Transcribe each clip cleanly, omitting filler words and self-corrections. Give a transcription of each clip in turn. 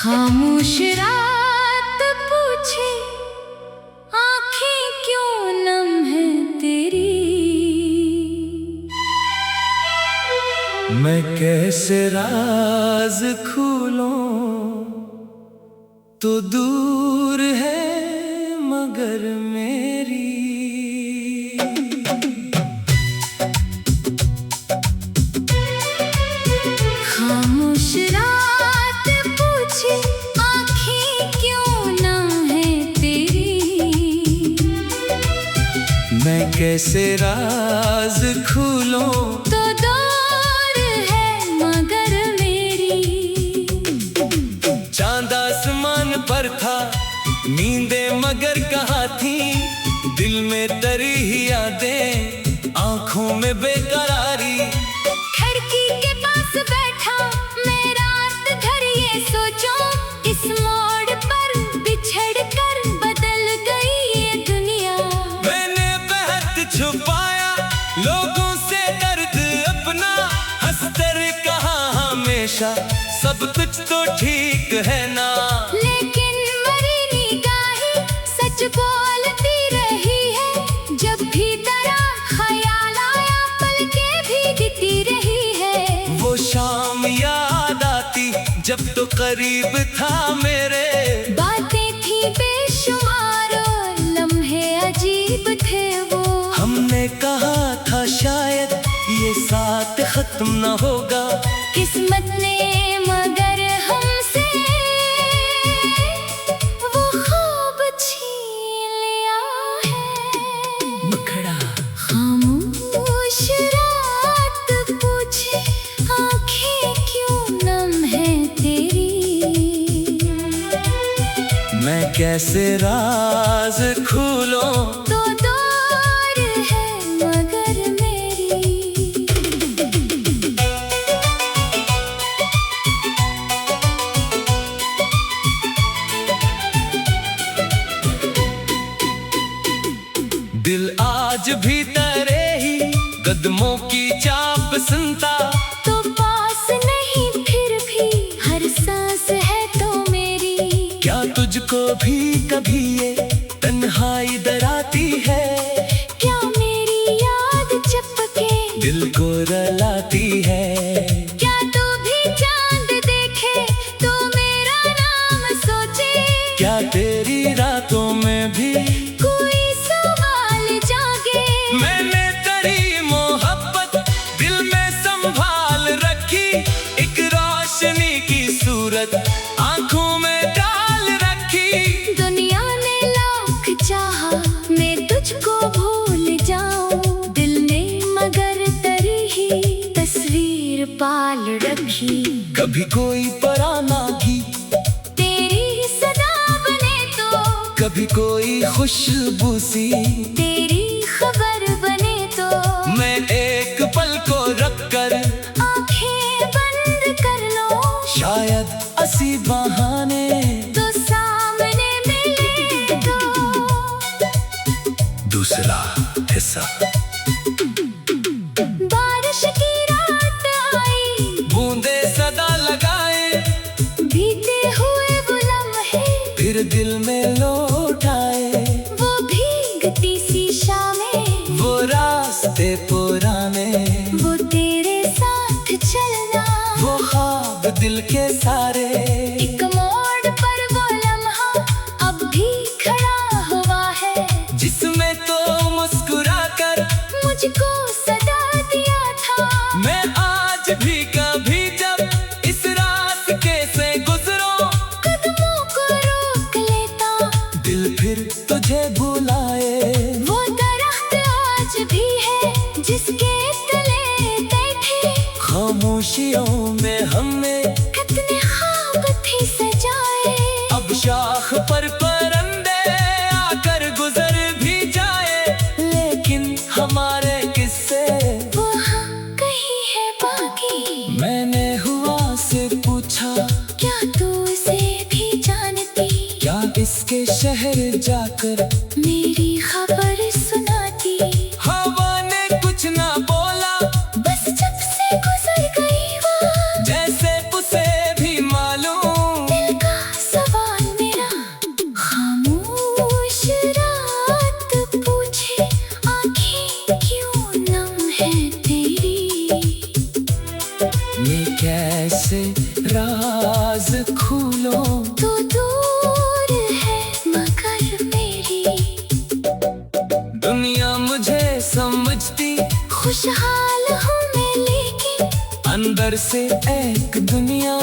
खामोश रात पूछे आंखें क्यों नम है तेरी। मैं कैसे राज खोलूं, तो दूर है मगर मेरी। खामोश रात पूछे आंखें क्यों नम है तेरी। मैं कैसे राज खोलूं, तो दूर है मगर मेरी। चांद आसमान पर था, नींदें मगर कहाँ थी। दिल में तरी ही यादें, आंखों में बेकरारी। खिड़की के पास बैठा मैं रात भर ये सोचूं, इस मोड़ पर बिछड़ कर बदल गई ये दुनिया। मैंने बेहद छुपाया लोगों से दर्द अपना, हंसते कहा हमेशा सब कुछ तो ठीक है ना। लेकिन मरी निगाहें सच बोलती रही है, जब भी तेरा ख्याल आया पलकें भीगती रही है। वो शाम याद आती जब तो करीब था मेरे। बातें थी बेशुमार और लम्हे अजीब थे वो। हमने कहा था शायद ये साथ खत्म न होगा, किस्मत ने मगर हमसे वो ख्वाब छीन लिया है। मुखड़ा खामोश रात पूछे आंखें क्यों नम है तेरी। मैं कैसे राज खोलूं, तो दूर है मगर मेरी। दिल आज भी तेरे ही कदमों की चाप सुनता। तो पास नहीं फिर भी हर सांस है तो मेरी। क्या तुझको भी कभी ये तन्हाई डराती है। क्या मेरी याद चपके दिल को रुलाती है। क्या तू भी चांद देखे तो मेरा नाम सोचे। क्या तेरी रातों में भी कोई सवाल जागे। मैंने तेरी मोहब्बत दिल में संभाल रखी। एक रोशनी की सूरत आंखों में डाल रखी। दुनिया ने लाख चाहा मैं तुझको भूल जाऊं, दिल ने मगर तेरी ही तस्वीर पाल रखी। कभी कोई पराना गीत, तेरी सदा बने तो कभी कोई खुशबू सी। तेरी खबर बने तो मैं एक पल को रख कर आंखें बंद कर लो। शायद असी बहाने तो सामने मिले तो दूसरा हिस्सा। बारिश की रात आई, बूंदे सदा लगाए, बीते हुए वो लम्हे फिर दिल में लौट आए। वो भीगती सी शामें, वो रास्ते पुराने, वो तेरे साथ चलना। वो ख्वाब दिल के सारे। एक मोड़ पर वो लम्हा अब भी खड़ा हुआ है, जिसमें तो मुस्कुरा कर मुझको सदा दिया था। मैं आज भी कभी जब इस रास्ते से गुजरूं, कदमों को रोक लेता, दिल फिर तुझे बुलाए। वो दरख्त आज भी है जिसके तले बैठे। खामोशियों में हमने कितने ख्वाब थे सजाए। अब शाख पर परिंदे आकर गुजर भी जाए, लेकिन हमारे किस्से वहाँ कहीं है बाकी। मैंने हुआ से पूछा, क्या तू उसे भी जानती। क्या इसके शहर जाकर मेरी खबर सुनाती। हवा ने कुछ ना बोला, बस जब से गुजर गई वो जैसे उसे भी मालूम दिल का राज खोलो तो दूर है मगर मेरी दुनिया मुझे समझती खुशहाल हूँ मैं लेकिन अंदर से एक दुनिया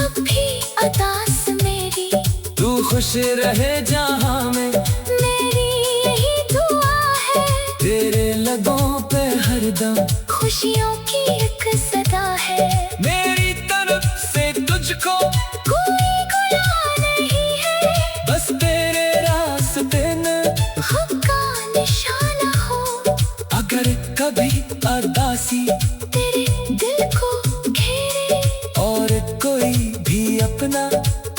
अब भी अदास मेरी तू खुश रहे जहाँ में मेरी यही दुआ है तेरे लगों पे हरदम खुशियों की एक सदा है मेरी तरफ से तुझको कोई गुनाह नहीं है बस तेरे रास्ते में हक का निशाना हो अगर कभी अदासी तेरे दिल को घेरे और कोई भी अपना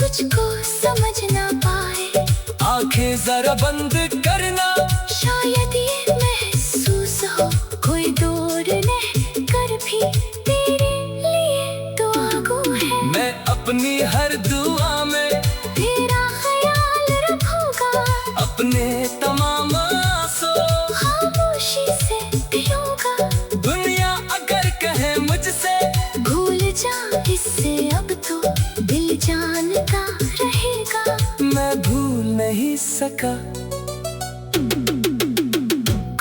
तुझको समझ ना पाए आंखें जरा बंद करना शायद ये महसूस हो कोई दूर नहीं कर भी तेरे लिए तो आगू है मैं अपनी हर दुआ में तेरा ख्याल रखूंगा अपने तमाम आंसू खामोशी से पीऊंगा दुनिया अगर कहे मुझसे भूल जा इससे अब तो दिल जानता रहेगा मैं भूल नहीं सका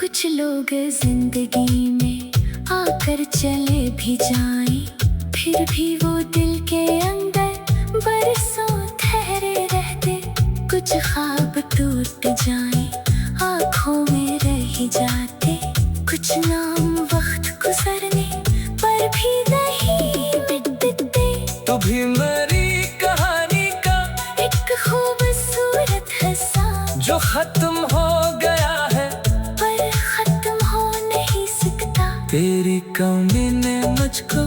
कुछ लोग जिंदगी में आकर चले भी जाएं फिर भी वो दिल के अंदर बरसों ठहरे रहते कुछ ख्वाब टूट जाएं आँखों में रह जाते कुछ नाम वक्त गुजरने पर भी नहीं मिटते तू भी मेरी कहानी का एक खूबसूरत हिस्सा जो खत्म हो गया है पर खत्म हो नहीं सकता तेरी कमी ने मुझको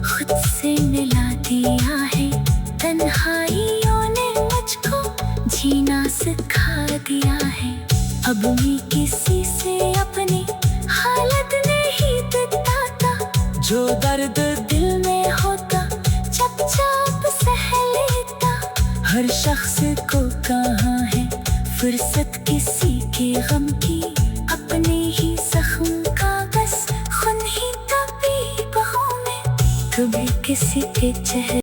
खुद से मिला दिया है तन्हाइयों ने मुझको जीना सिखा दिया है अब मैं किसी से अपनी हालत नहीं बताता जो दर्द दिल में होता चुपचाप सह लेता हर शख्स को कहाँ है फुर्सत किसी के गम की अपने ही जख्म का बस खून ही कभी बाहों में कभी किसी के चेहरे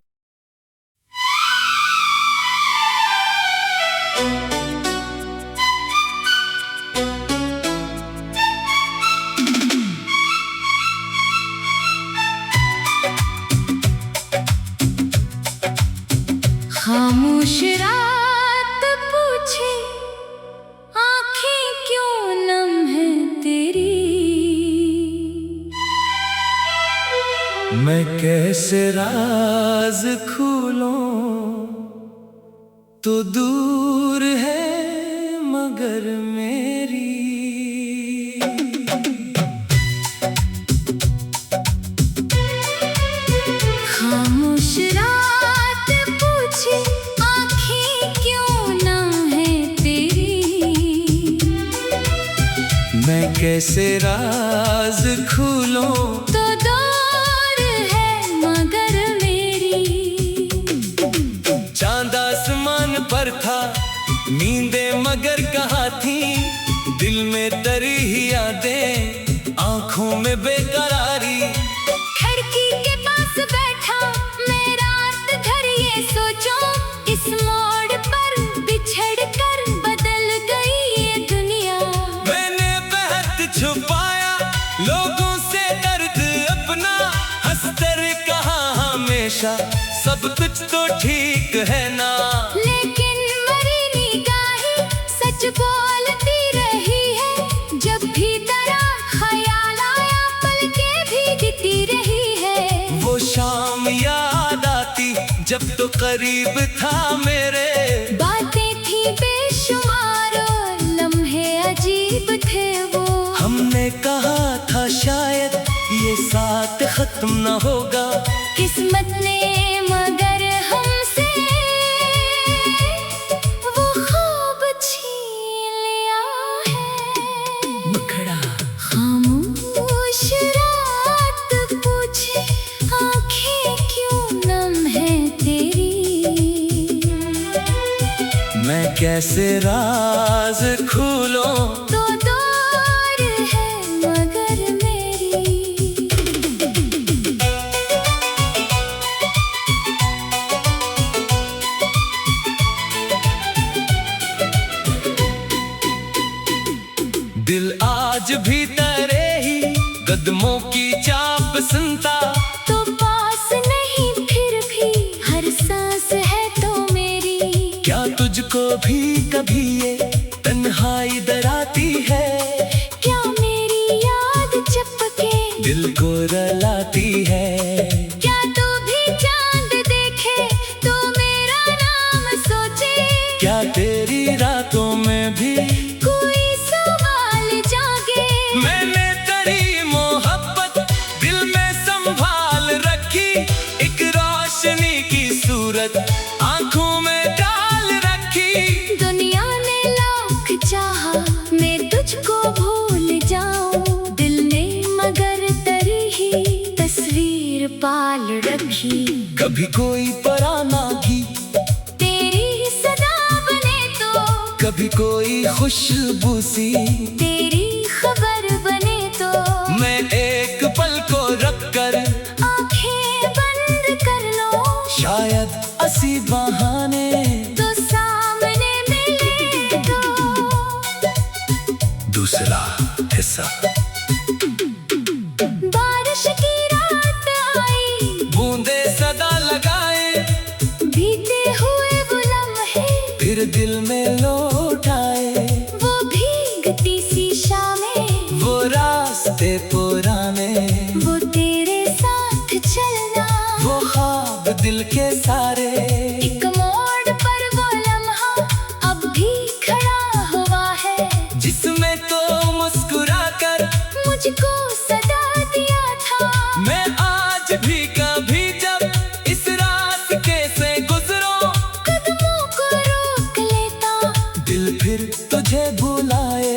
खामोश रात पूछे आंखें क्यों नम है तेरी मैं कैसे राज खोलूं तो दूर है मगर मेरी खामोश रात पूछे आंखें क्यों नम है तेरी मैं कैसे राज खोलूं तो दूर है मगर मेरी चांद आसमान पर था नींदें मगर कहाँ थी दिल में तरी ही यादें आंखों में बेकरारी खिड़की के पास बैठा मैं रात भर ये सोचूं इस मोड़ पर बिछड़ कर बदल गई ये दुनिया मैंने बेहद छुपाया लोगों से दर्द अपना हंसते कहा हमेशा सब कुछ तो ठीक है ना लेकिन मरी निगाहें सच बोलती रही है जब भी तेरा ख्याल आया पलकें भीगती रही है वो शाम याद आती जब तो करीब था मेरे बातें थी बेशुमार और लम्हे अजीब थे वो हमने कहा था शायद ये साथ खत्म न होगा किस्मत ने मगर हमसे वो ख्वाब छीन लिया है मुखड़ा खामोश रात पूछे आंखें क्यों नम है तेरी मैं कैसे राज खोलूं तो दूर है मगर मेरी सुनता तो पास नहीं फिर भी हर सांस है तो मेरी। क्या तुझको भी कभी ये तन्हाई डराती है? क्या मेरी याद चपके दिल को रुलाती है? क्या तू भी चांद देखे तो मेरा नाम सोचे? क्या तेरी रातों में भी कोई सवाल जागे? मैंने तेरी मोहब्बत दिल में संभाल रखी, एक रोशनी की सूरत आंखों में डाल रखी। दुनिया ने लाख चाहा मैं तुझको भूल जाऊं, दिल ने मगर तेरी ही तस्वीर पाल रखी। कभी कोई पराना गीत, तेरी सदा बने तो कभी कोई खुशबू सी, तेरी खबर बने तो मैं एक पल को रख कर आंखें बंद कर लो, शायद असी बहाने तो सामने मिले तो। दूसरा हिस्सा। बारिश की रात आई, बूंदे सदा लगाए, भीगते हुए वो लम्हे, फिर दिल में लौट आए। वो भीगती सी शामें, वो रास्ते पुराने, वो तेरे साथ चलना, वो ख्वाब दिल के सारे। एक मोड़ पर वो लम्हा अब भी खड़ा हुआ है, जिसमें तो मुस्कुरा कर मुझको सदा दिया था। मैं आज भी कभी जब इस रास्ते से गुजरूं, कदमों को रोक लेता, दिल फिर तुझे बुलाए।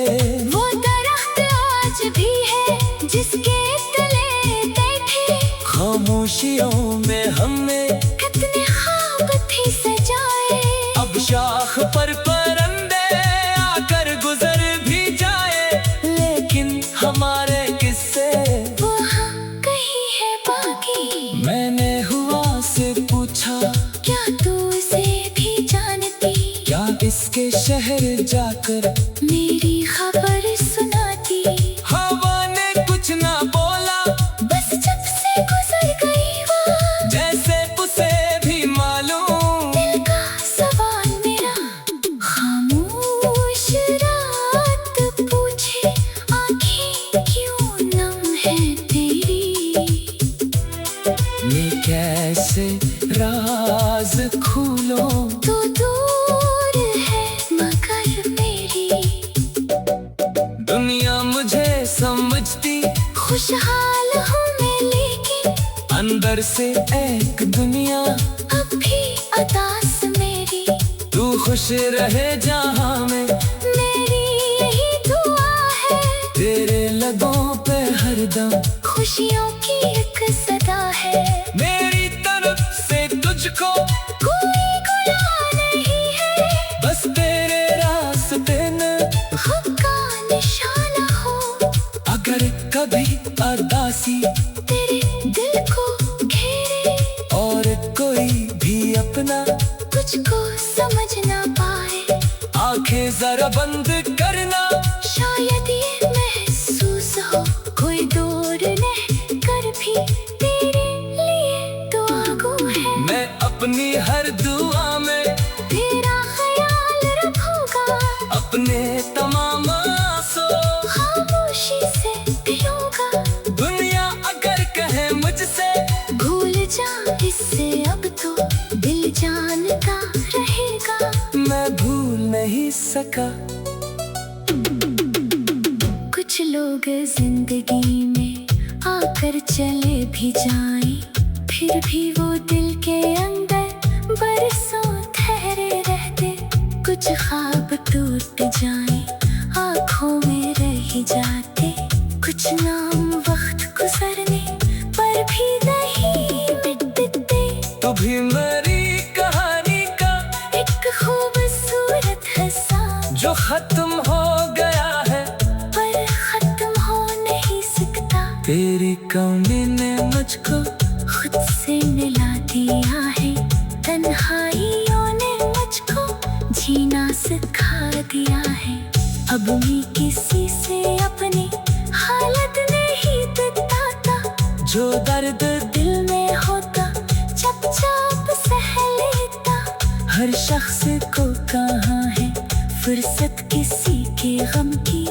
वो दरख्त आज भी है जिसके तले बैठे, खामोशियों में हमने कितने ख्वाब थे सजाए। अब शाख पर परिंदे आकर गुजर भी जाए, लेकिन हमारे किस्से वहाँ कहीं है बाकी। मैंने हुआ से पूछा, क्या तू इसे भी जानती? क्या इसके शहर जाकर मेरी खबर सुनाती? हवा ने कुछ ना बोला, बस जब से गुजर गई वो, जैसे उसे भी मालूम। दिल का सवाल मेरा, खामोश रात पूछे आँखें क्यों नम है तेरी। मैं कैसे राज खोलूं, तू दूर है मगर मेरी, दुनिया मुझे समझती खुशहाल हूँ मैं लेकिन अंदर से एक दुनिया। अब भी अदास मेरी, तू खुश रहे जहाँ में, मेरी यही दुआ है। तेरे लबों पे हरदम खुशियों की एक सदा है, मेरी तरफ से तुझको कोई गुनाह नहीं है। बस तेरे रास्ते न खुद का निशाना हो, अगर कभी अदासी तेरे दिल को घेरे, और कोई भी अपना तुझको समझ ना पाए। आंखें जरा बंद करना, शायद ये महसूस हो कोई दूर नहीं कर भी तेरे लिए तो आगू है। मैं अपनी हर दुआ में तेरा ख्याल रखूंगा, अपने तमाम आंसू खामोशी से पीऊंगा। दुनिया अगर कहे मुझसे भूल जा इससे अब तो दिल जानता रहेगा, मैं भूल नहीं सका। कुछ लोग जिंदगी में आकर चले भी जाएं, फिर भी वो दिल के अंदर बरसों ठहरे रहते। कुछ ख्वाब टूट जाएं, आँखों में रह जाते, कुछ नाम वक्त गुजरने पर भी नहीं मिटते। तू भी मेरी कहानी का एक खूबसूरत हिस्सा, जो खत्म हो गया है पर खत्म हो नहीं सकता। तेरी कमी ने मुझको खुद से मिला दिया है, तन्हाइयों ने मुझको जीना सिखा दिया है। अब मैं किसी से अपनी हालत नहीं बताता, जो हर शख्स को कहाँ है फुर्सत किसी के गम की,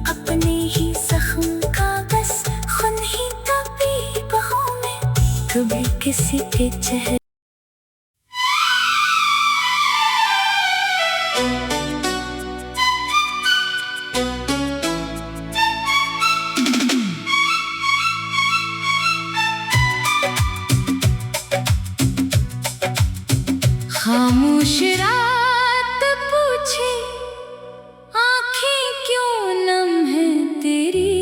अपने ही जख्म का बस खून ही तपी बाहों में, कभी किसी के चेहरे खामोश रात पूछे आंखें क्यों नम है तेरी,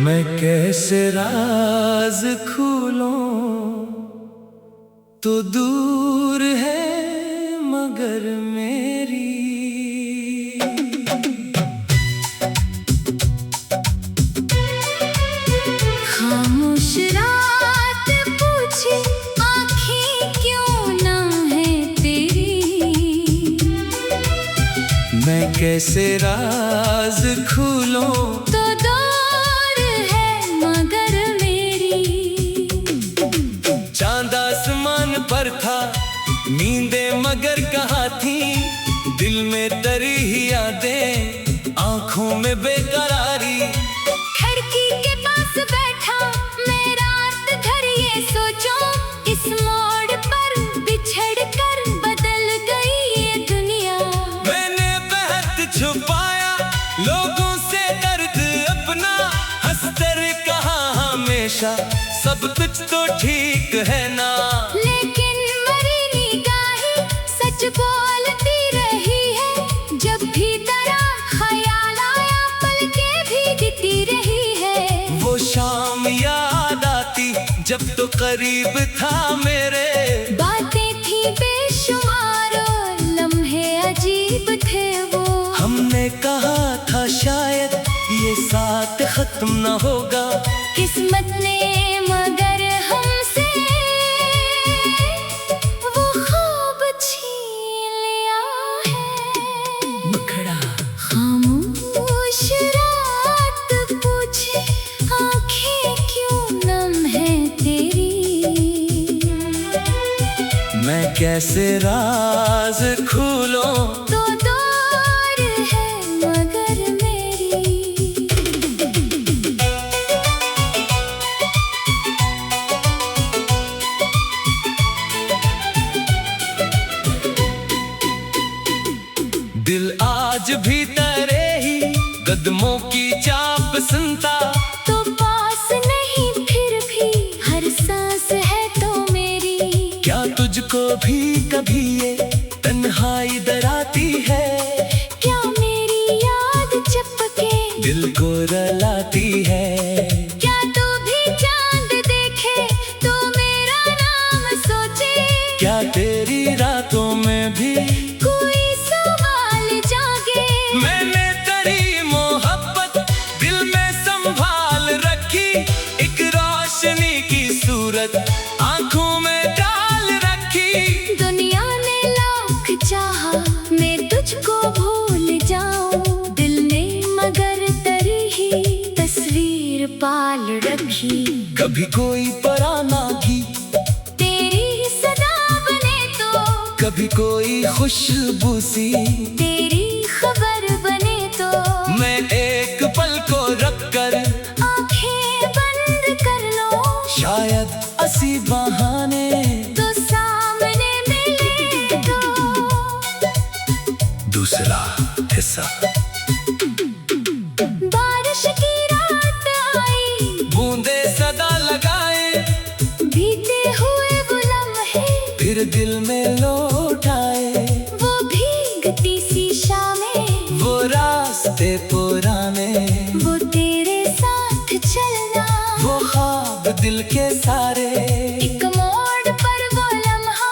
मैं कैसे राज खोलूं तो दूर है मगर मेरी। खामोश रात पूछे आंखें क्यों नम है तेरी, मैं कैसे राज खोलूं तो दूर है मगर मेरी। चांद आसमान पर था, नींदें मगर कहाँ थी, दिल में डरी ही यादें, आंखों में बेकरारी। खिड़की के पास बैठा मैं रात भर ये सोचूं, इस मोड़ पर बिछड़ कर बदल गई ये दुनिया। मैंने बेहद छुपाया लोगों से दर्द अपना, हंसकर कहा हमेशा सब कुछ तो ठीक है ना, लेकिन मरी निगाहें सच बोलती रही है, जब भी तेरा ख्याल आया पलकें भीगती रही है। वो शाम याद आती जब तो करीब था मेरे, बातें थी बेशुमार और लम्हे अजीब थे वो, हमने कहा था शायद ये साथ खत्म न होगा, किस्मत ने मगर हमसे वो ख्वाब छीन लिया है। मुखड़ा खामोश रात पूछे आंखें क्यों नम है तेरी, मैं कैसे राज खोलूं तो दूर है मगर मेरी। दिल आज भी तेरे ही कदमों की चाप सुनता, तो पास नहीं फिर भी हर सांस है तो मेरी। क्या तुझको भी कभी ये तन्हाई डराती है, क्या मेरी याद चपके दिल को रुलाती है, क्या तू भी चांद देखे तो मेरा नाम सोचे, क्या तेरी रातों में भी कोई सवाल जागे। मैंने तेरी मोहब्बत दिल में संभाल रखी, एक रोशनी की सूरत आंखों में डाल रखी। दुनिया ने लाख चाहा मैं तुझको भूल जाऊं, दिल ने मगर तेरी ही तस्वीर पाल रखी। कभी कोई पराना की, तेरी सदा बने तो, कभी कोई खुशबू सी, तेरी खबर बने तो, मैं एक पल को रख कर आंखें बंद कर लो, शायद असी बहाने तो सामने मिले तो। दूसरा हिस्सा। बारिश की रात आई, बूंदे सदा लगाए, बीते हुए वो लम्हे फिर दिल में लौट आए, वो भीगती सी शामें, वो रास्ते पुराने, वो तेरे साथ चलना, वो ख्वाब दिल के सारे। एक मोड़ पर वो लम्हा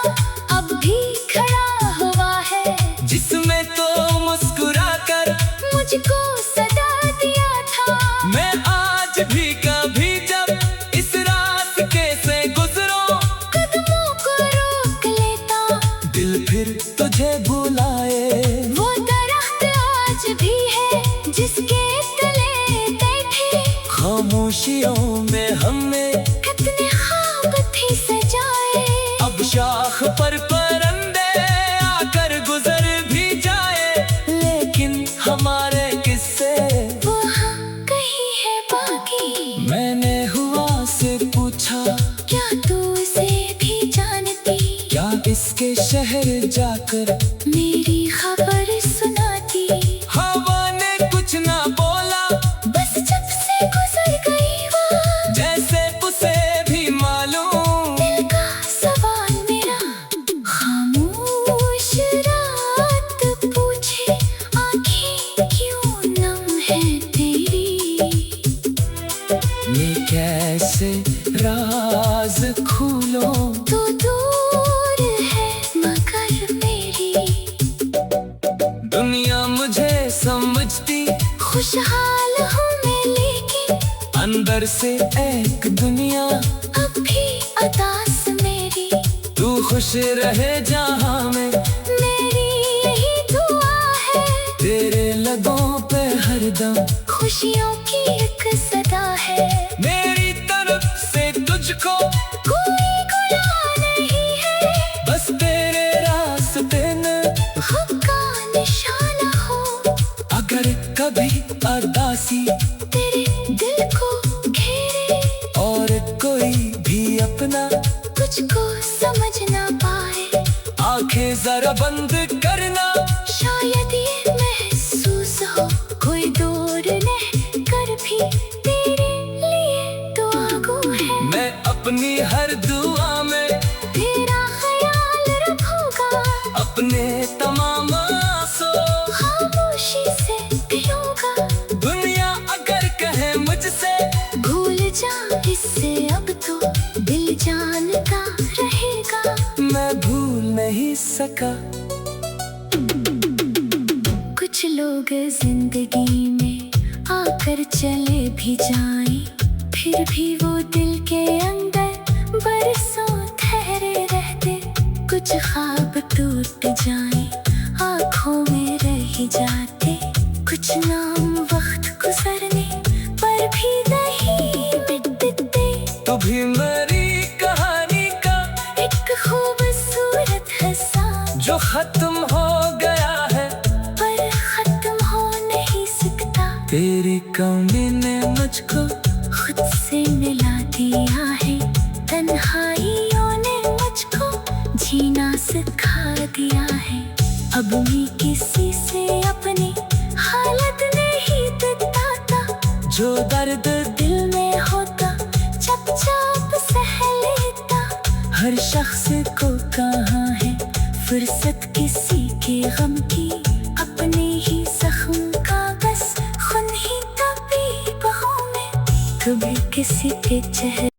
अब भी खड़ा हुआ है, जिसमें तो मुस्कुरा कर मुझको सदा दिया था। मैं आज भी कभी जब इस रास्ते से गुजरूं, कदमों को रोक लेता, दिल फिर तुझे बुलाए। वो दरख्त आज भी है जिसके तले बैठे, खामोशियों में हमने कितने किसके शहर जाकर मेरी खबर सुनाती। हवा ने कुछ ना बोला, बस जब से गुजर गई वो, जैसे उसे भी मालूम। दिल का सवाल मेरा, खामोश रात पूछे आंखें क्यों नम है तेरी। मैं कैसे राज खोलो, तू दूर है मगर मेरी। दुनिया मुझे समझती, खुशहाल हूँ मैं लेकिन अंदर से एक दुनिया। अब भी अदास मेरी। तू खुश रहे जहाँ में, मेरी यही दुआ है। तेरे लगों पे हरदम खुशियों की एक सदा है। मेरी तरफ से तुझको कोई गुनाह नहीं है, बस तेरे रास्ते में खुद का निशाना हो। अगर कभी अदासी तेरे दिल को घेरे और कोई भी अपना तुझको समझ ना पाए, आंखें जरा बंद करना। शायद ये महसूस हो कोई दूर नहीं कर भी तेरे लिए दुआ गो है। मैं अपनी हर दुआ में तेरा ख्याल रखूंगा, अपने तमाम आंसू खामोशी से पियूंगा। दुनिया अगर कहे मुझसे भूल जा इससे अब तो दिल जानता रहेगा। मैं भूल नहीं सका। कुछ लोग जिंदगी में आकर चले भी जाएं, फिर भी वो दिल के अंदर बरसों ठहरे रहते। कुछ ख्वाब टूट जाएं, आँखों में रह जाते। कुछ नाम वक्त गुजरने पर भी नहीं मिटते। तू भी मेरी कहानी का एक खूबसूरत हिस्सा, जो खत्म हो गया है, पर खत्म हो नहीं सकता। तेरी कमी ने मुझको खुद से मिला दिया है, तन्हाइयों ने मुझको जीना सिखा दिया है। अब मैं किसी से अपनी हालत नहीं बताता, जो दर्द दिल में होता चुपचाप सह लेता। हर शख्स को कहाँ है फुर्सत किसी के गम की, अपने ही जख्म का बस खून ही तपी बाहों में। कभी किसी के चेहरे